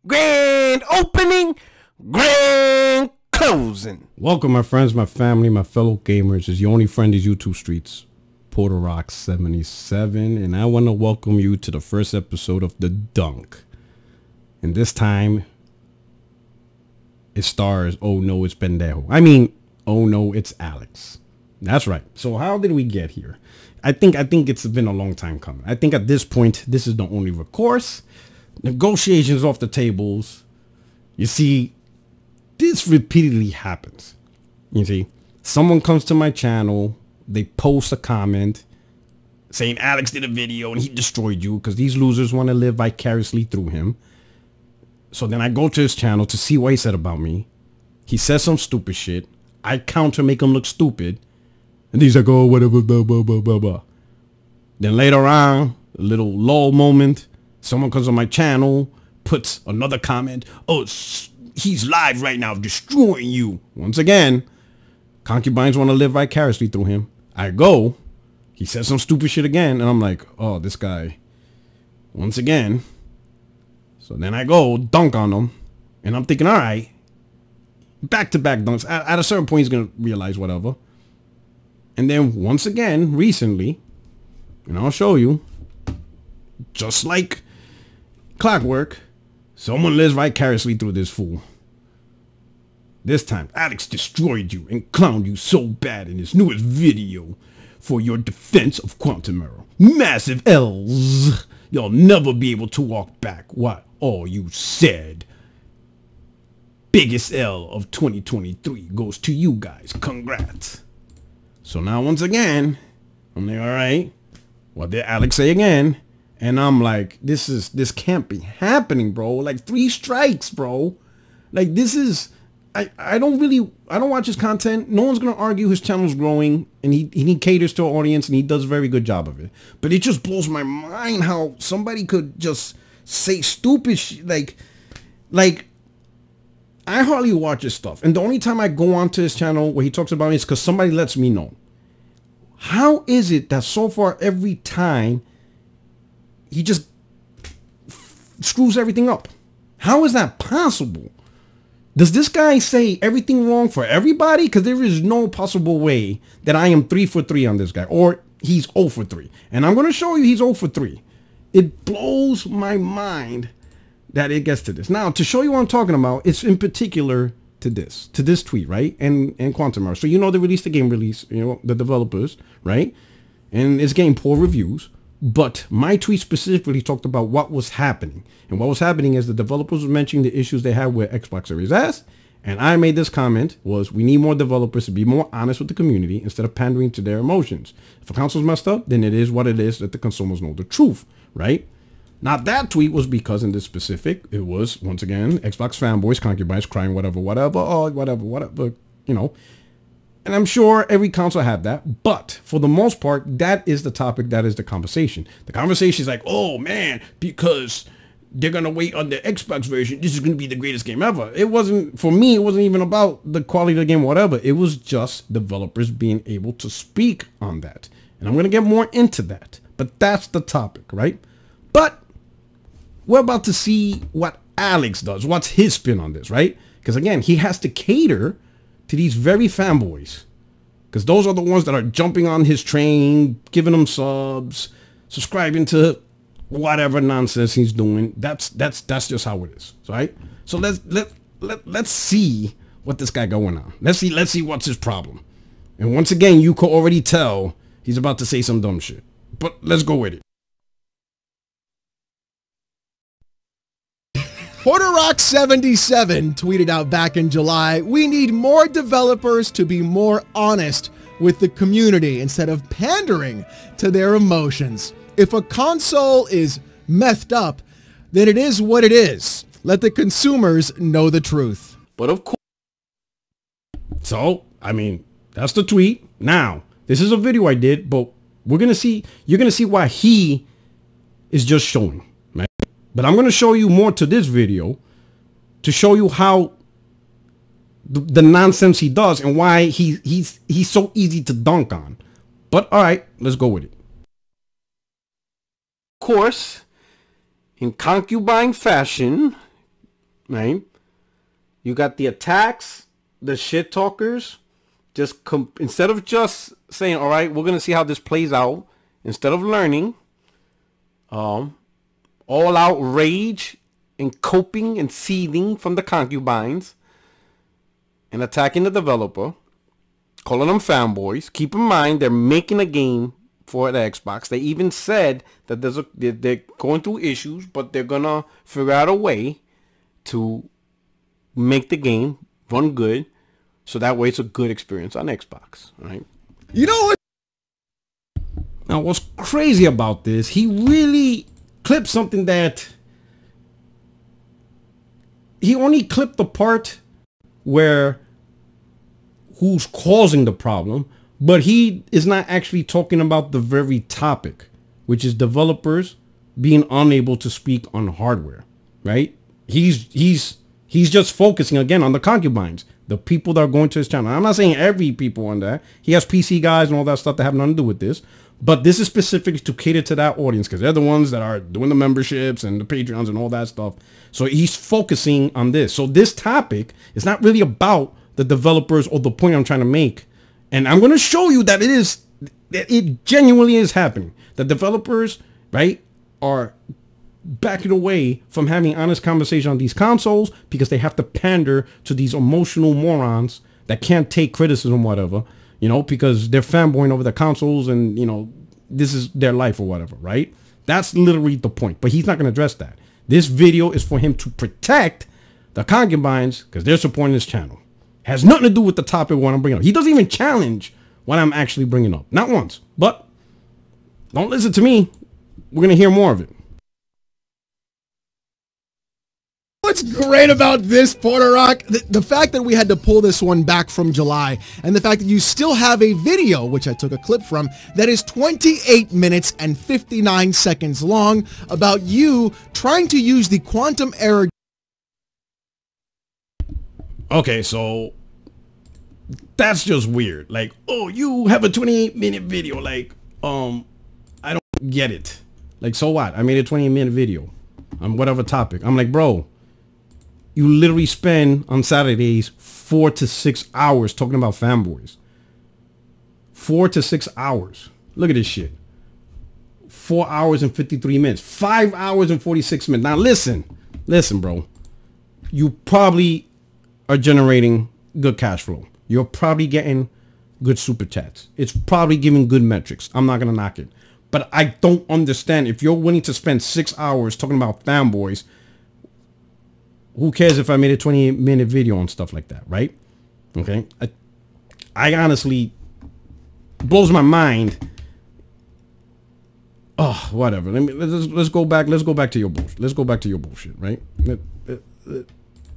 Grand opening, grand closing. Welcome, my friends, my family, my fellow gamers. It's your only friend these YouTube streets, Porter Rock 77, and I want to welcome you to the first episode of The Dunk. And this time, it stars, oh no, it's Pendejo. I mean, oh no, it's Alex. That's right. So how did we get here? I think it's been a long time coming. I think at this point, this is the only recourse. Negotiations off the tables. You see, this repeatedly happens. You see, someone comes to my channel, they post a comment saying Alex did a video and he destroyed you because these losers want to live vicariously through him. So then I go to his channel to see what he said about me. He says some stupid shit. I counter, make him look stupid. And he's like, oh, whatever, blah, blah, blah, blah, blah. Then later on, a little lull moment. Someone comes on my channel, puts another comment. Oh, he's live right now, destroying you. Once again, concubines want to live vicariously through him. I go. He says some stupid shit again. And I'm like, oh, this guy. Once again. So then I go dunk on him. And I'm thinking, all right. Back-to-back dunks. At a certain point, he's going to realize whatever. And then once again, recently, and I'll show you, just like clockwork, someone lives vicariously through this fool. This time, Alex destroyed you and clowned you so bad in his newest video for your defense of Quantum Error. Massive L's. You'll never be able to walk back what all you said. Biggest L of 2023 goes to you guys. Congrats. So now once again, I'm like, all right, what did Alex say again? And I'm like, this can't be happening, bro. Like 3 strikes, bro. Like this is, I don't watch his content. No one's going to argue his channel's growing and he caters to an audience and he does a very good job of it. But it just blows my mind how somebody could just say stupid shit. Like I hardly watch his stuff. And the only time I go onto his channel where he talks about it is because somebody lets me know. How is it that so far every time he just screws everything up? How is that possible? Does this guy say everything wrong for everybody? Because there is no possible way that I am 3 for 3 on this guy. Or he's 0 for 3. And I'm going to show you he's 0 for 3. It blows my mind that it gets to this. Now, to show you what I'm talking about, it's in particular to this tweet, right? And Quantum Error. So you know they released the game the developers, right? And it's getting poor reviews. But my tweet specifically talked about what was happening. And what was happening is the developers were mentioning the issues they had with Xbox Series S. And I made this comment was, we need more developers to be more honest with the community instead of pandering to their emotions. If a console's messed up, then it is what it is, that the consumers know the truth, right? Now that tweet was because in this specific, it was, once again, Xbox fanboys, concubines crying whatever, oh, whatever, you know. And I'm sure every console had that, but for the most part, that is the topic, that is the conversation. The conversation is like, oh man, because they're going to wait on the Xbox version, this is going to be the greatest game ever. It wasn't, for me, it wasn't even about the quality of the game, whatever. It was just developers being able to speak on that. And I'm going to get more into that, but that's the topic, right? But we're about to see what Alex does. What's his spin on this, right? Because again, he has to cater to these very fanboys. Because those are the ones that are jumping on his train, giving him subs, subscribing to whatever nonsense he's doing. That's just how it is, right? So let's see what this guy going on. Let's see what's his problem. And once again, you could already tell he's about to say some dumb shit. But let's go with it. Porter Rock 77 tweeted out back in July, we need more developers to be more honest with the community instead of pandering to their emotions. If a console is messed up, then it is what it is. Let the consumers know the truth. But of course. So, I mean, that's the tweet. Now, this is a video I did, but you're going to see why he is just showing. But I'm going to show you more to this video to show you how the nonsense he does and why he's so easy to dunk on. But all right, let's go with it. Of course, in concubine fashion, right? You got the attacks, the shit talkers, instead of just saying, all right, we're going to see how this plays out, instead of learning, all out rage and coping and seething from the concubines and attacking the developer, calling them fanboys. Keep in mind, they're making a game for the Xbox. They even said that they're going through issues, but they're going to figure out a way to make the game run good, so that way it's a good experience on Xbox, right? You know what? Now, what's crazy about this, he really clipped something that he only clipped the part where who's causing the problem, but he is not actually talking about the very topic, which is developers being unable to speak on hardware, right? He's just focusing again on the concubines, the people that are going to his channel. I'm not saying every people on that. He has PC guys and all that stuff that have nothing to do with this. But this is specific to cater to that audience because they're the ones that are doing the memberships and the Patreons and all that stuff. So he's focusing on this. So this topic is not really about the developers or the point I'm trying to make. And I'm going to show you that it genuinely is happening. The developers, right, are backing away from having honest conversation on these consoles because they have to pander to these emotional morons that can't take criticism, whatever, you know, because they're fanboying over the consoles and, you know, this is their life or whatever, right? That's literally the point. But he's not going to address that. This video is for him to protect the concubines because they're supporting this channel. Has nothing to do with the topic what I'm bringing up. He doesn't even challenge what I'm actually bringing up. Not once. But don't listen to me. We're going to hear more of it. What's great about this, Porter Rock? The fact that we had to pull this one back from July, and the fact that you still have a video, which I took a clip from, that is 28 minutes and 59 seconds long about you trying to use the quantum error. Okay, so that's just weird. Like, oh, you have a 28-minute video. Like, I don't get it. Like, so what? I made a 28-minute video on whatever topic. I'm like, bro, you literally spend on Saturdays 4 to 6 hours talking about fanboys. 4 to 6 hours. Look at this shit. 4 hours and 53 minutes. 5 hours and 46 minutes. Now listen, bro. You probably are generating good cash flow. You're probably getting good super chats. It's probably giving good metrics. I'm not gonna knock it. But I don't understand if you're willing to spend 6 hours talking about fanboys. Who cares if I made a 28-minute video on stuff like that, right? Okay. I honestly blows my mind. Oh, whatever. Let's go back. Let's go back to your bullshit. Let's go back to your bullshit, right?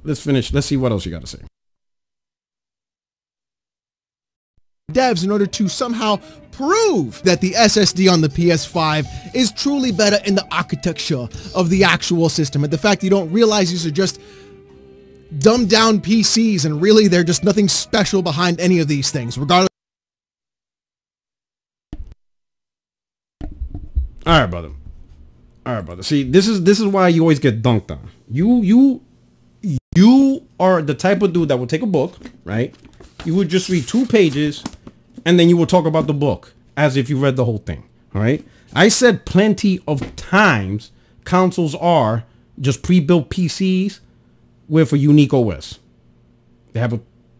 Let's finish. Let's see what else you got to say. Devs in order to somehow prove that the SSD on the PS5 is truly better in the architecture of the actual system, and the fact you don't realize these are just dumbed down PCs and really they're just nothing special behind any of these things, regardless. All right, brother. See, this is why you always get dunked on. You are the type of dude that will take a book, right? You would just read 2 pages and then you will talk about the book as if you read the whole thing. All right. I said plenty of times consoles are just pre-built PCs with a unique OS. They have a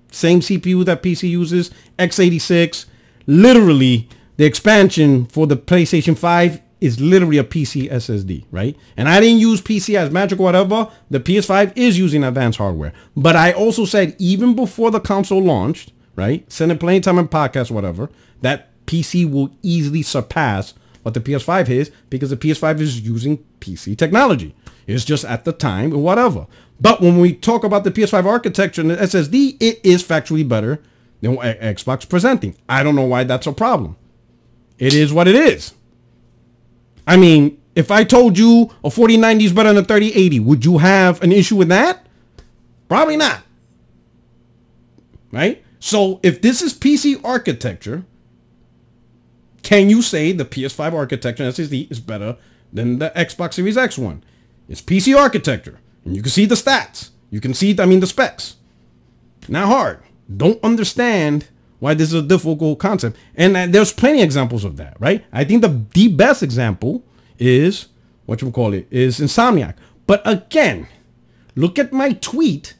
same CPU that PC uses, x86. Literally, the expansion for the PlayStation 5 is literally a PC SSD, right? And I didn't use PC as magic or whatever. The PS5 is using advanced hardware. But I also said even before the console launched, right? Said it plenty time in podcasts, whatever, that PC will easily surpass what the PS5 is because the PS5 is using PC technology. It's just at the time or whatever. But when we talk about the PS5 architecture and the SSD, it is factually better than what Xbox presenting. I don't know why that's a problem. It is what it is. I mean, if I told you a 4090 is better than a 3080, would you have an issue with that? Probably not. Right? So if this is PC architecture, can you say the PS5 architecture and SSD is better than the Xbox Series X one? It's PC architecture. And you can see the stats. You can see, I mean, the specs. Not hard. Don't understand why this is a difficult concept. And there's plenty of examples of that, right? I think the best example is, is Insomniac. But again, look at my tweet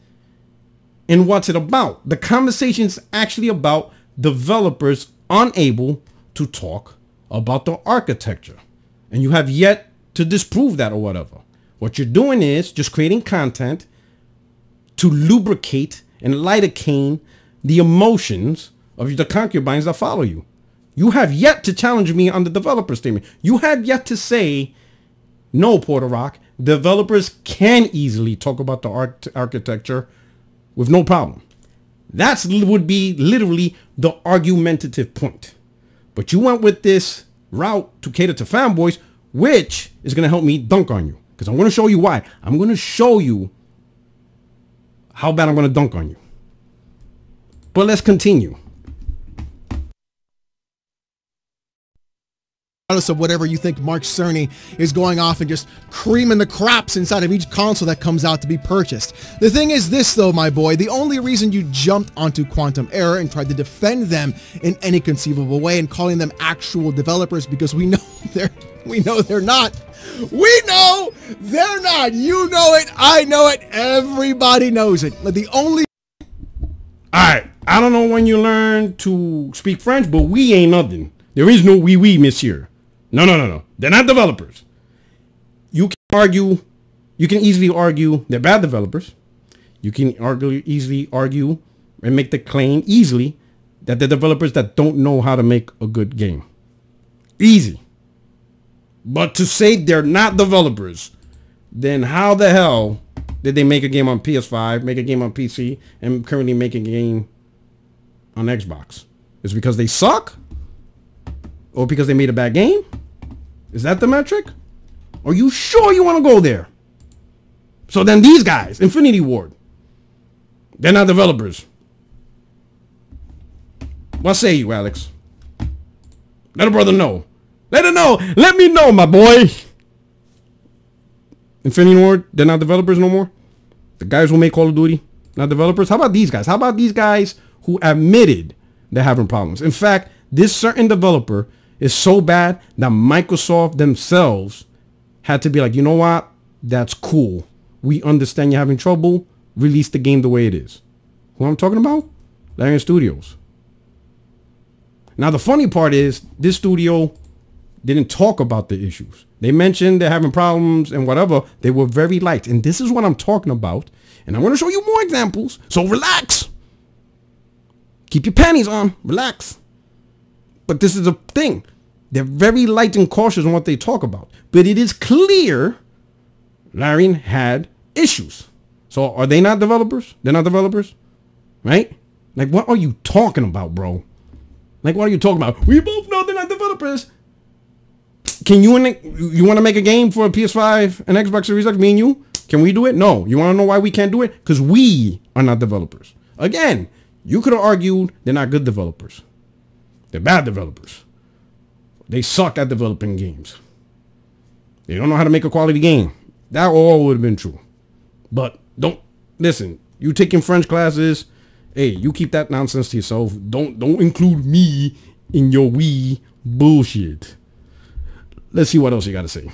and what's it about. The conversation is actually about developers unable to talk about the architecture. And you have yet to disprove that or whatever. What you're doing is just creating content to lubricate and lidocaine the emotions of the concubines that follow you. You have yet to challenge me on the developer statement. You have yet to say, no, Porter Rock, developers can easily talk about the architecture with no problem. That would be literally the argumentative point. But you went with this route to cater to fanboys, which is going to help me dunk on you. Because I'm going to show you why. I'm going to show you how bad I'm going to dunk on you. But let's continue. Regardless of whatever you think, Mark Cerny is going off and just creaming the crops inside of each console that comes out to be purchased. The thing is this, though, my boy, the only reason you jumped onto Quantum Error and tried to defend them in any conceivable way and calling them actual developers, because we know they're not. We know they're not. You know it. I know it. Everybody knows it. But the only... Alright, I don't know when you learn to speak French, but we ain't nothing. There is no oui, monsieur. No. They're not developers. You can easily argue they're bad developers. You can easily argue and make the claim easily that they're developers that don't know how to make a good game. Easy. But to say they're not developers, then how the hell did they make a game on PS5, make a game on PC, and currently make a game on Xbox? Is it because they suck? Or because they made a bad game? Is that the metric? Are you sure you want to go there? So then these guys, Infinity Ward, they're not developers. What say you, Alex? Let a brother know. Let her know. Let me know, my boy. Infinity Ward, they're not developers no more? The guys who make Call of Duty, not developers? How about these guys? How about these guys who admitted they're having problems? In fact, this certain developer is so bad that Microsoft themselves had to be like, you know what? That's cool. We understand you're having trouble. Release the game the way it is. Who I'm talking about? Larian Studios. Now, the funny part is this studio didn't talk about the issues. They mentioned they're having problems and whatever. They were very light. And this is what I'm talking about. And I'm going to show you more examples. So relax. Keep your panties on. Relax. But this is a thing. They're very light and cautious on what they talk about. But it is clear Larian had issues. So are they not developers? They're not developers? Right? Like, what are you talking about, bro? Like, what are you talking about? We both know they're not developers. Can you want to make a game for a PS5 and Xbox Series X, me and you? Can we do it? No. You want to know why we can't do it? Because we are not developers. Again, you could have argued they're not good developers. They're bad developers. They suck at developing games. They don't know how to make a quality game. That all would have been true. But don't listen. You taking French classes, hey, you keep that nonsense to yourself. Don't include me in your wee bullshit. Let's see what else you got to say.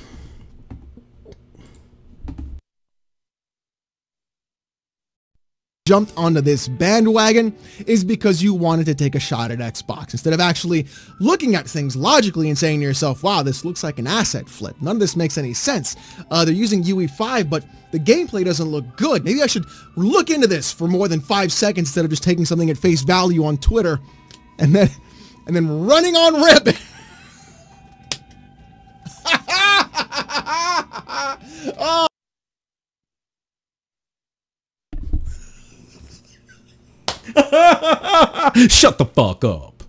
Jumped onto this bandwagon is because you wanted to take a shot at Xbox instead of actually looking at things logically and saying to yourself, wow, this looks like an asset flip. None of this makes any sense. They're using UE5, but the gameplay doesn't look good. Maybe I should look into this for more than 5 seconds instead of just taking something at face value on Twitter and then running on rip. Oh. Shut the fuck up.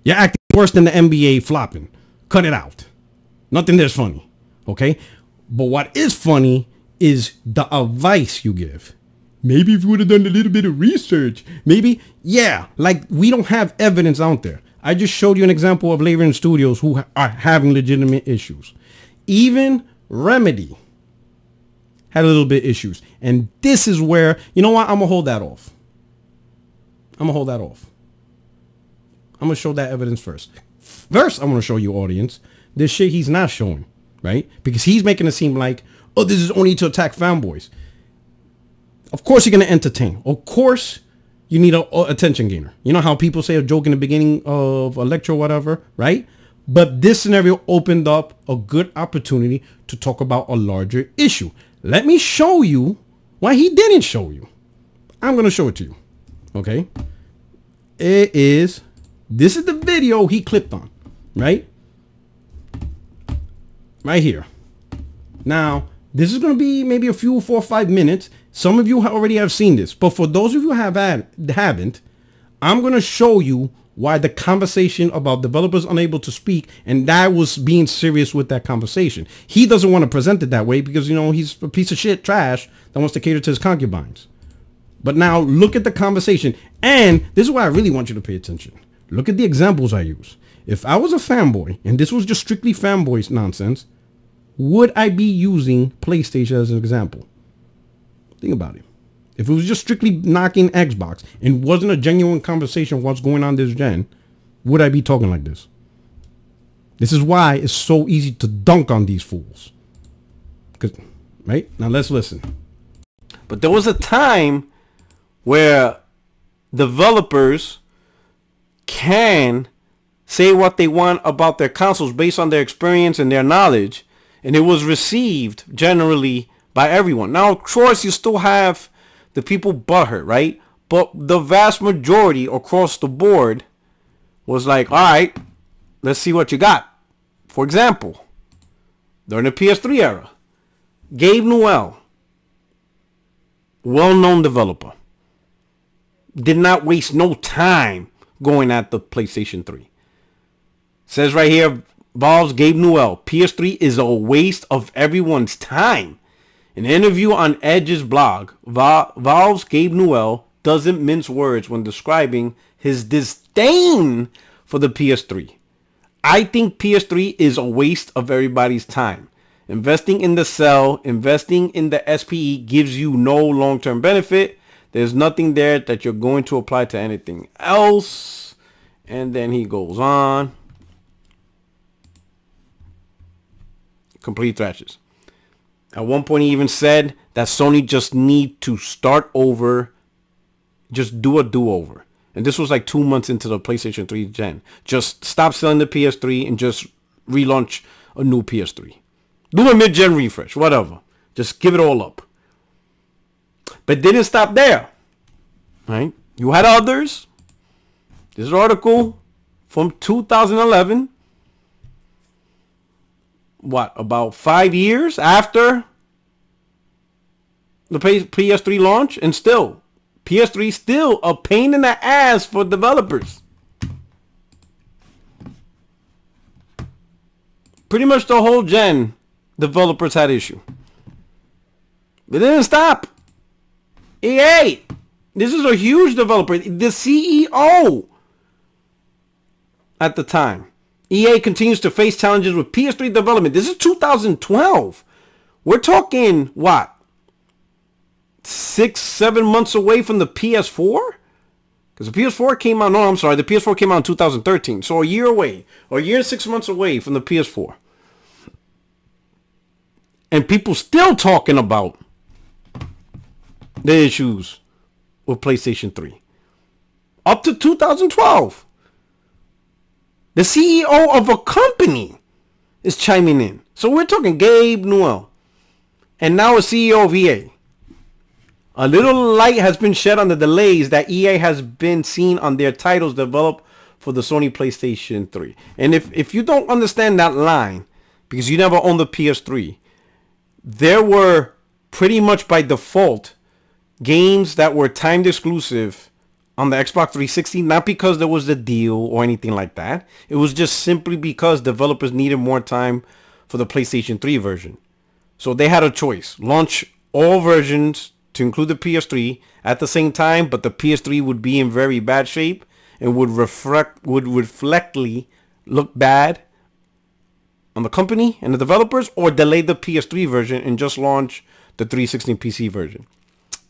You're acting worse than the NBA flopping. Cut it out. Nothing there's funny. Okay? But what is funny is the advice you give. Maybe if you would have done a little bit of research. Maybe. Yeah. Like, we don't have evidence out there. I just showed you an example of Larian Studios who are having legitimate issues. Even Remedy had a little bit issues. And this is where, you know what? I'm going to hold that off. I'm going to show that evidence first. First, I want to show you, audience, this shit he's not showing, right? Because he's making it seem like, oh, this is only to attack fanboys. Of course you're going to entertain. Of course you need a attention gainer. You know how people say a joke in the beginning of a lecture or whatever, right? But this scenario opened up a good opportunity to talk about a larger issue. Let me show you why he didn't show you. I'm going to show it to you. Okay. This is the video he clipped on, right? Right here. Now, this is going to be maybe a few 4 or 5 minutes. Some of you already have seen this, but for those of you who haven't, I'm going to show you why the conversation about developers unable to speak, and that was being serious with that conversation. He doesn't want to present it that way because, you know, he's a piece of shit trash that wants to cater to his concubines. But now look at the conversation, and this is why I really want you to pay attention. Look at the examples I use. If I was a fanboy, and this was just strictly fanboys nonsense, would I be using PlayStation as an example? Think about it. If it was just strictly knocking Xbox and wasn't a genuine conversation what's going on this gen, would I be talking like this? This is why it's so easy to dunk on these fools. Right? Now let's listen. But there was a time where developers can say what they want about their consoles based on their experience and their knowledge, and it was received generally by everyone. Now, of course, you still have the people butthurt, right? But the vast majority across the board was like, all right, let's see what you got. For example, during the PS3 era, Gabe Newell, well-known developer, did not waste no time going at the PlayStation 3. Says right here, Valve's Gabe Newell, PS3 is a waste of everyone's time. In an interview on Edge's blog, Valve's Gabe Newell doesn't mince words when describing his disdain for the PS3. I think PS3 is a waste of everybody's time. Investing in the cell, investing in the SPE gives you no long-term benefit. There's nothing there that you're going to apply to anything else. And then he goes on. Complete thrashes. At one point, he even said that Sony just need to start over, just do a do-over. And this was like 2 months into the PlayStation 3 gen. Just stop selling the PS3 and just relaunch a new PS3. Do a mid-gen refresh, whatever. Just give it all up. But didn't stop there, right? You had others. This article from 2011. What, about 5 years after the PS3 launch, and still PS3 still a pain in the ass for developers. Pretty much the whole gen developers had issue. It didn't stop. EA, this is a huge developer, the CEO at the time. EA continues to face challenges with PS3 development. This is 2012. We're talking, what, 6-7 months away from the PS4? Because the PS4 came out, no, I'm sorry, the PS4 came out in 2013. So a year away, or a year and 6 months away from the PS4. And people still talking about the issues with PlayStation 3. Up to 2012. The CEO of a company is chiming in. So we're talking Gabe Newell. And now a CEO of EA. A little light has been shed on the delays that EA has been seen on their titles developed for the Sony PlayStation 3. And if you don't understand that line, because you never owned the PS3, there were pretty much by default games that were timed exclusive on the Xbox 360, not because there was a deal or anything like that. It was just simply because developers needed more time for the PlayStation 3 version. So they had a choice. Launch all versions to include the PS3 at the same time, but the PS3 would be in very bad shape and would reflectly look bad on the company and the developers, or delay the PS3 version and just launch the 360 PC version.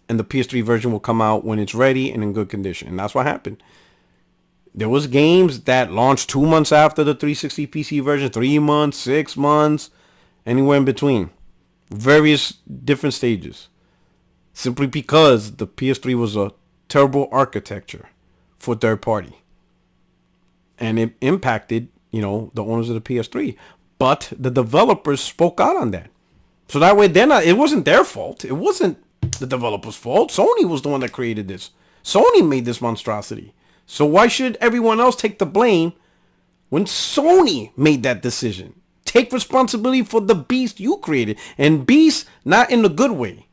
And the PS3 version will come out when it's ready and in good condition. And that's what happened. There was games that launched 2 months after the 360 PC version, 3 months, 6 months, anywhere in between. Various different stages. Simply because the PS3 was a terrible architecture for third party. And it impacted, you know, the owners of the PS3. But the developers spoke out on that. So that way it wasn't their fault. It wasn't the developer's fault. Sony was the one that created this. Sony made this monstrosity. So why should everyone else take the blame when Sony made that decision? Take responsibility for the beast you created. And beast, not in the good way.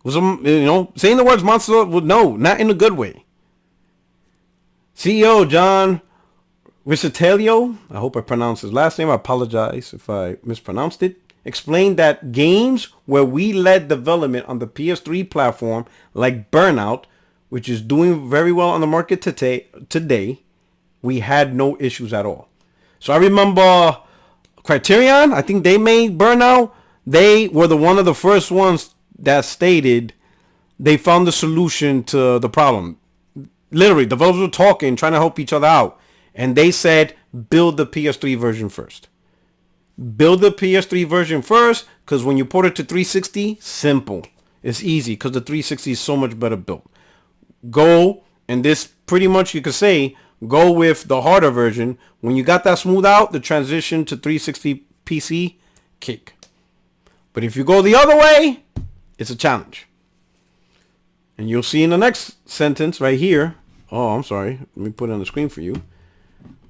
Was, you know, saying the words monster, no, not in a good way. CEO John Riccitiello, I hope I pronounced his last name. I apologize if I mispronounced it. Explained that games where we led development on the PS3 platform, like Burnout, which is doing very well on the market today, we had no issues at all. So I remember Criterion, I think they made Burnout. They were one of the first ones that stated they found the solution to the problem. Literally, developers were talking, trying to help each other out. And they said, build the PS3 version first. Build the PS3 version first, because when you port it to 360, simple. It's easy, because the 360 is so much better built. Go, and this pretty much you could say, go with the harder version. When you got that smooth out, the transition to 360 PC, kick. But if you go the other way, it's a challenge. And you'll see in the next sentence right here. Oh, I'm sorry. Let me put it on the screen for you.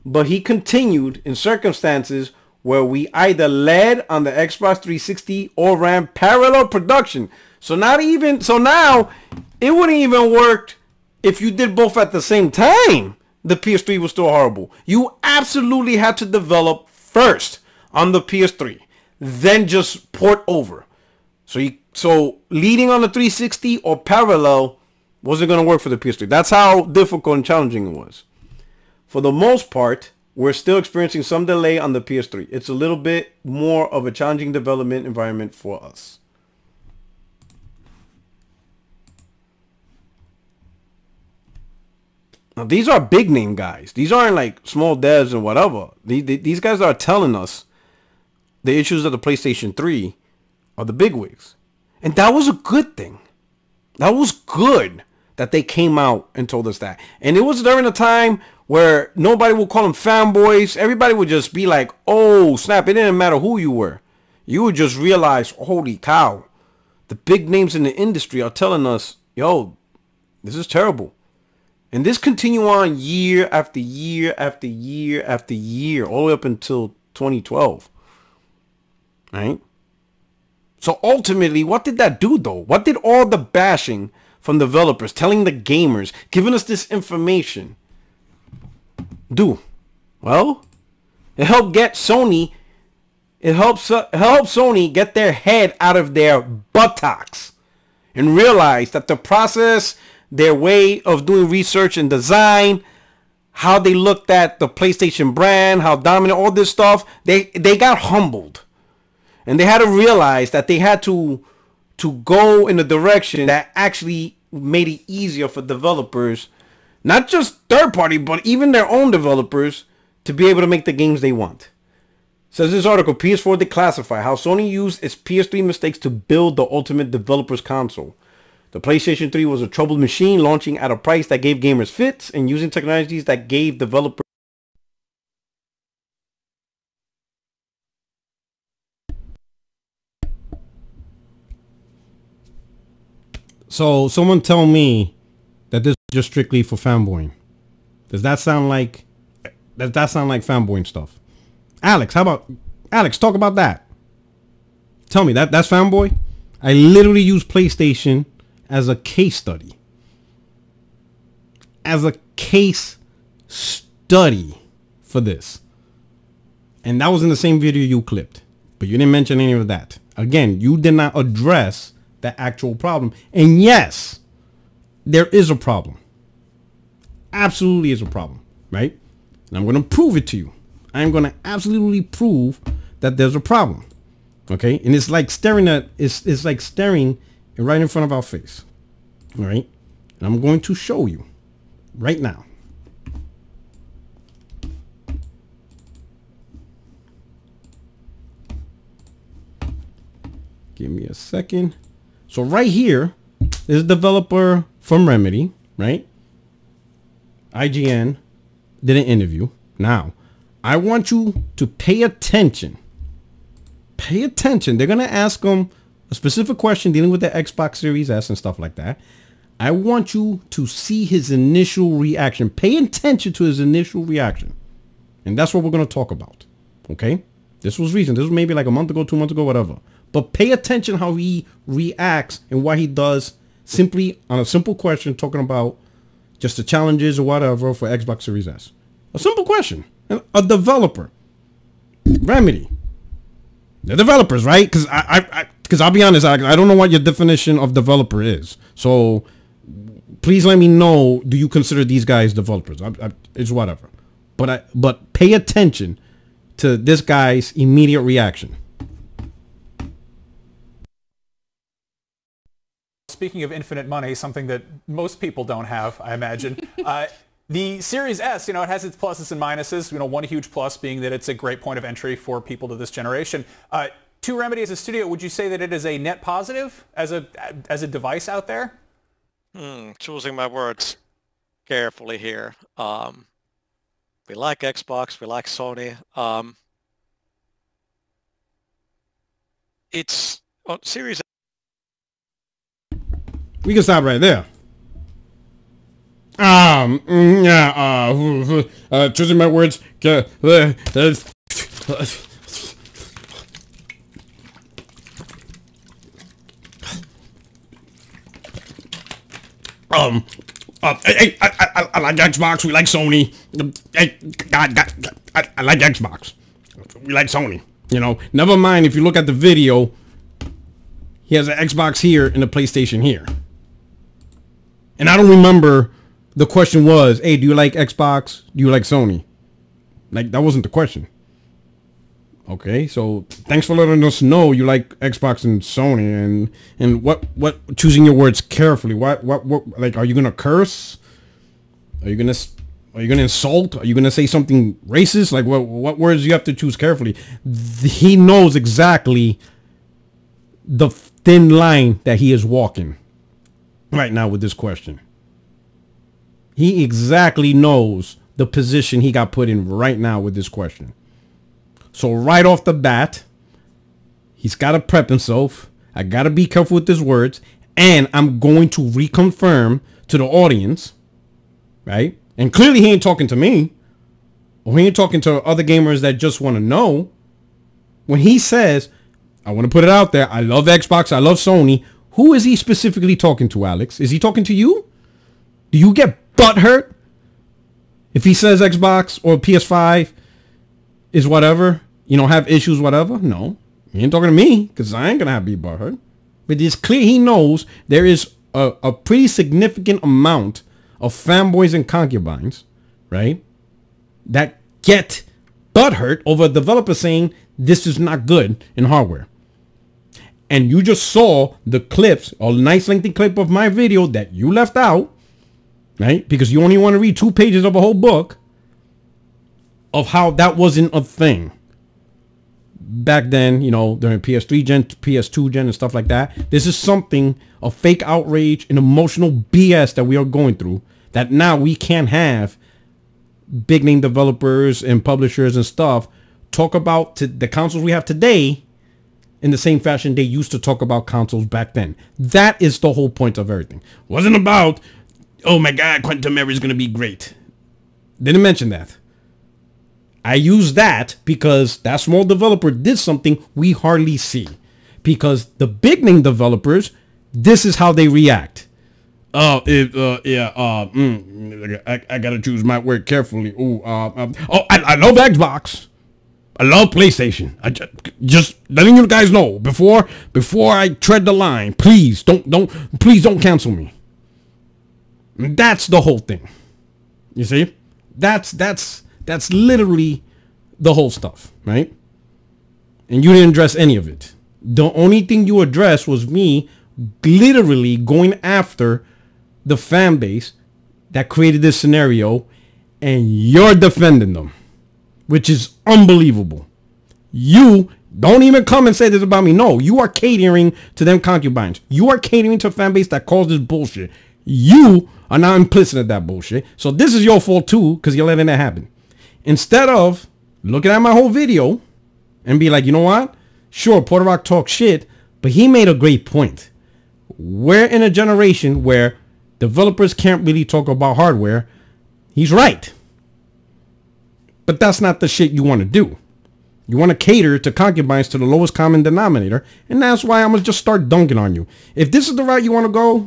But he continued in circumstances where we either led on the Xbox 360 or ran parallel production. So now it wouldn't even work if you did both at the same time. The PS3 was still horrible. You absolutely had to develop first on the PS3, then just port over. So leading on the 360 or parallel wasn't going to work for the PS3. That's how difficult and challenging it was. For the most part, we're still experiencing some delay on the PS3. It's a little bit more of a challenging development environment for us. Now, these are big name guys. These aren't like small devs and whatever. These guys are telling us the issues of the PlayStation 3 are the bigwigs. And that was a good thing. That was good that they came out and told us that. And it was during a time where nobody would call them fanboys. Everybody would just be like, oh, snap. It didn't matter who you were. You would just realize, holy cow. The big names in the industry are telling us, yo, this is terrible. And this continue on year after year after year after year, all the way up until 2012. Right? So ultimately, what did that do, though? What did all the bashing from developers, telling the gamers, giving us this information do? Well, it helped get Sony. It helps Sony get their head out of their buttocks and realize that the process, their way of doing research and design, how they looked at the PlayStation brand, how dominant, all this stuff, they got humbled. And they had to realize that they had to go in a direction that actually made it easier for developers, not just third party, but even their own developers, to be able to make the games they want. Says this article, PS4 Declassified, how Sony used its PS3 mistakes to build the ultimate developer's console. The PlayStation 3 was a troubled machine, launching at a price that gave gamers fits and using technologies that gave developers. So someone tell me that this is just strictly for fanboying. Does that sound like fanboying stuff? Alex, Alex, talk about that. Tell me that's fanboy? I literally use PlayStation as a case study. As a case study for this. And that was in the same video you clipped. But you didn't mention any of that. Again, you did not address the actual problem. And yes, there is a problem. Absolutely is a problem, right? And I'm going to prove it to you. I'm going to absolutely prove that there's a problem. Okay, and it's like staring at it's like staring right in front of our face. All right, and I'm going to show you right now. Give me a second. So right here is a developer from Remedy, right? IGN did an interview. Now, I want you to pay attention. Pay attention. They're going to ask them a specific question dealing with the Xbox Series S and stuff like that. I want you to see his initial reaction. Pay attention to his initial reaction. And that's what we're going to talk about. Okay? This was recent. This was maybe like a month ago, 2 months ago, whatever. But pay attention how he reacts and what he does simply on a simple question talking about just the challenges or whatever for Xbox Series S. A simple question. A developer. Remedy. They're developers, right? Because I'll be honest, I don't know what your definition of developer is. So please let me know, do you consider these guys developers? It's whatever. But pay attention to this guy's immediate reaction. Speaking of infinite money, something that most people don't have, I imagine, the Series S, it has its pluses and minuses. One huge plus being that it's a great point of entry for people to this generation. To Remedy as a studio, would you say that it is a net positive as a device out there? Choosing my words carefully here. We like Xbox, we like Sony. It's Series. We can stop right there. Choosing my words. I like Xbox. We like Sony. I like Xbox. We like Sony. Never mind if you look at the video. He has an Xbox here and a PlayStation here. And I don't remember the question was, hey, do you like Xbox? Do you like Sony? Like, that wasn't the question. Okay, so thanks for letting us know you like Xbox and Sony, and what choosing your words carefully. What like, are you gonna curse? Are you gonna insult? Are you gonna say something racist? Like, what words you have to choose carefully? He knows exactly the thin line that he is walking right now with this question. He exactly knows the position he got put in right now with this question. So right off the bat, he's got to prep himself. I got to be careful with his words. And I'm going to reconfirm to the audience, right? And clearly he ain't talking to me. Or he ain't talking to other gamers that just want to know. When he says, I want to put it out there, I love Xbox, I love Sony. Who is he specifically talking to, Alex? Is he talking to you? Do you get butthurt if he says Xbox or PS5 is whatever, have issues, whatever? No, he ain't talking to me because I ain't going to have be butthurt. But it's clear he knows there is a pretty significant amount of fanboys and concubines, right, that get butthurt over a developer saying this is not good in hardware. And you just saw the clips, a nice lengthy clip of my video that you left out, right? Because you only want to read 2 pages of a whole book of how that wasn't a thing back then, during PS3 gen, PS2 gen and stuff like that. This is something, a fake outrage and emotional BS that we are going through, that now we can't have big name developers and publishers and stuff talk about the consoles we have today in the same fashion they used to talk about consoles back then. That is the whole point of everything. Wasn't about, oh my God, Quantum Memory is going to be great. Didn't mention that. I use that because that small developer did something we hardly see. Because the big name developers, this is how they react. I gotta choose my word carefully. I love Xbox. I love PlayStation. I just letting you guys know before I tread the line. Please don't cancel me. And that's the whole thing. You see, that's literally the whole stuff, right? And you didn't address any of it. The only thing you addressed was me literally going after the fan base that created this scenario, and you're defending them, which is unbelievable. You don't even come and say this about me. No, you are catering to them concubines. You are catering to a fan base that calls this bullshit. You are not implicit in that bullshit. So this is your fault too, because you're letting that happen. Instead of looking at my whole video and be like, you know what? Sure, Puerto Rock talks shit, but he made a great point. We're in a generation where developers can't really talk about hardware. He's right. But that's not the shit you want to do. You want to cater to concubines to the lowest common denominator, and that's why I'm going to just start dunking on you. If this is the route you want to go,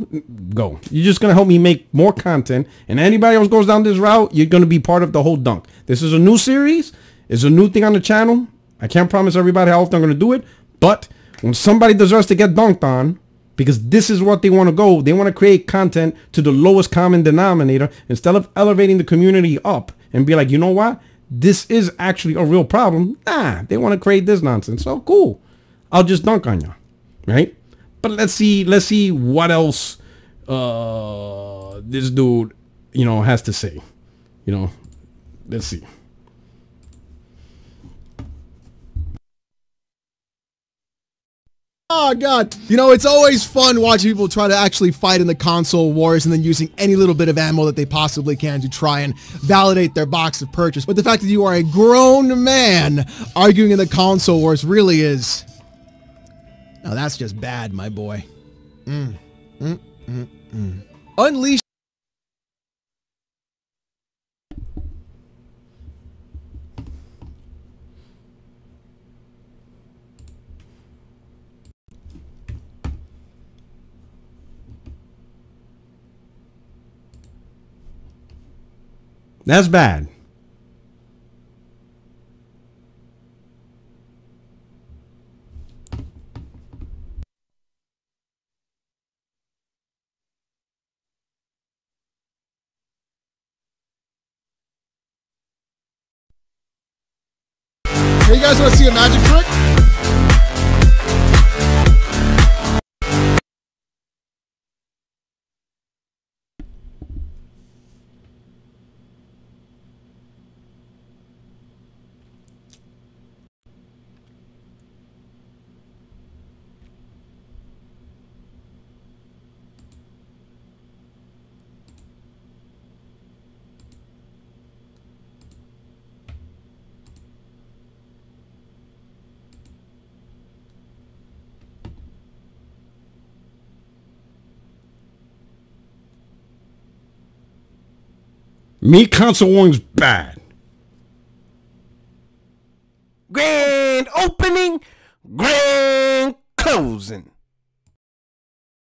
go. You're just going to help me make more content, and anybody else goes down this route, you're going to be part of the whole dunk. This is a new series. It's a new thing on the channel. I can't promise everybody how often I'm going to do it, but when somebody deserves to get dunked on, because this is what they want to go, they want to create content to the lowest common denominator instead of elevating the community up and be like, you know what? This is actually a real problem. Nah, they want to create this nonsense. So cool. I'll just dunk on you. Right? But let's see what else this dude, has to say. Let's see. Oh, God. It's always fun watching people try to actually fight in the console wars and then using any little bit of ammo that they possibly can to try and validate their box of purchase. But the fact that you are a grown man arguing in the console wars really is... Now, that's just bad, my boy. Unleash... That's bad. Hey, you guys want to see a magic trick? Me console warning's bad. Grand opening, grand closing.